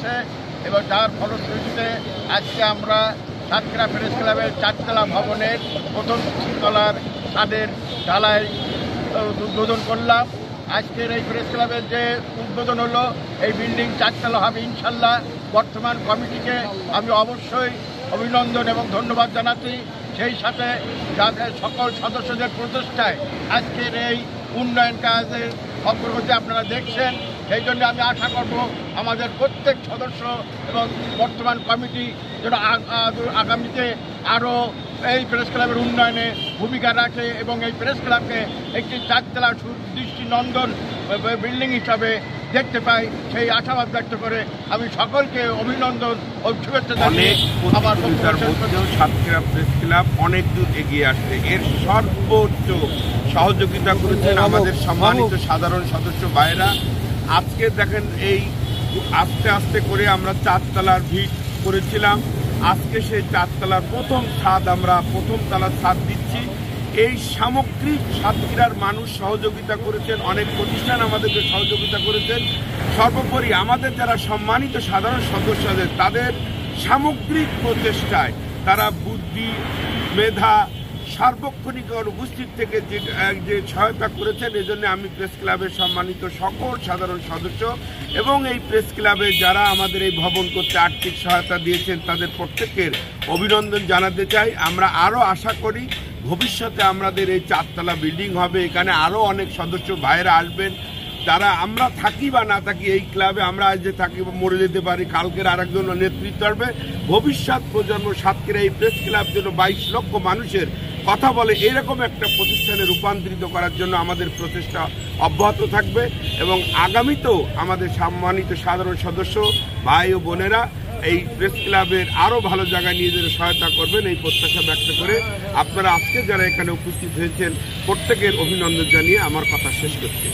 হয়েছে এবং যার ফলশ্রুতিতে আজকে আমরা সাতক্ষীরা প্রেস ক্লাবের 4তলা ভবনের প্রথম তলার ছাদের ঢালাই উদ্বোধন করলাম। আজকের এই প্রেস ক্লাবের যে উদ্বোধন হলো, এই বিল্ডিং 4তলা হবে ইনশাল্লাহ। বর্তমান কমিটিকে আমি অবশ্যই অভিনন্দন এবং ধন্যবাদ জানাচ্ছি। সেই সাথে যাদের সকল সদস্যদের প্রচেষ্টায় আজকের এই উন্নয়ন কাজের অগ্রগতি আপনারা দেখছেন, সেই জন্য আমি আশা করব আমাদের প্রত্যেক সদস্য এবং বর্তমান কমিটি যেন আগামীতে আরও এই প্রেস ক্লাবের উন্নয়নে ভূমিকা রাখে এবং এই প্রেস ক্লাবকে একটি 4তলা দৃষ্টিনন্দন বিল্ডিং হিসাবে দেখতে পাই, সেই আশাবাদ ব্যক্ত করে আমি সকলকে অভিনন্দন ও শুভেচ্ছা জানিয়ে আমার মধ্যেও সাতক্ষীরা প্রেস ক্লাব অনেক দূর এগিয়ে আসছে। এর সর্বোচ্চ সহযোগিতা করেছেন আমাদের সম্মানিত সাধারণ সদস্য ভাইরা। আজকে দেখেন এই আস্তে আস্তে করে আমরা 4তলার ভিট করেছিলাম, আজকে সেই 4তলার প্রথম তলার ছাদ দিচ্ছি। এই সামগ্রিক সাতক্ষীরার মানুষ সহযোগিতা করেছেন, অনেক প্রতিষ্ঠান আমাদেরকে সহযোগিতা করেছেন। সর্বোপরি আমাদের যারা সম্মানিত সাধারণ সদস্যদের তাদের সামগ্রিক প্রচেষ্টায় তারা বুদ্ধি, মেধা, সার্বক্ষণিক উপস্থিত থেকে যে সহায়তা করেছেন, এজন্য আমি প্রেস ক্লাবের সম্মানিত সকল সাধারণ সদস্য এবং এই প্রেস ক্লাবে যারা আমাদের এই ভবন করতে আর্থিক সহায়তা দিয়েছেন তাদের প্রত্যেকের অভিনন্দন জানাতে চাই। আমরা আরও আশা করি ভবিষ্যতে আমাদের এই 4তলা বিল্ডিং হবে, এখানে আরও অনেক সদস্য ভাইয়েরা আসবেন। তারা আমরা থাকি বা না থাকি এই ক্লাবে, আমরা আজ যে থাকি মরে যেতে পারি, কালকের আরেকজন নেতৃত্ব আসবে। ভবিষ্যৎ প্রজন্ম সাতক্ষীরা এই প্রেস ক্লাব যেন 22 লক্ষ মানুষের কথা বলে এরকম একটা প্রতিষ্ঠানে রূপান্তরিত করার জন্য আমাদের প্রচেষ্টা অব্যাহত থাকবে এবং আগামীতেও আমাদের সম্মানিত সাধারণ সদস্য ভাই ও বোনেরা এই প্রেস ক্লাবের আরও ভালো জায়গায় নিয়ে যেতে সহায়তা করবেন এই প্রত্যাশা ব্যক্ত করে আপনারা আজকে যারা এখানে উপস্থিত হয়েছেন প্রত্যেকের অভিনন্দন জানিয়ে আমার কথা শেষ করছি।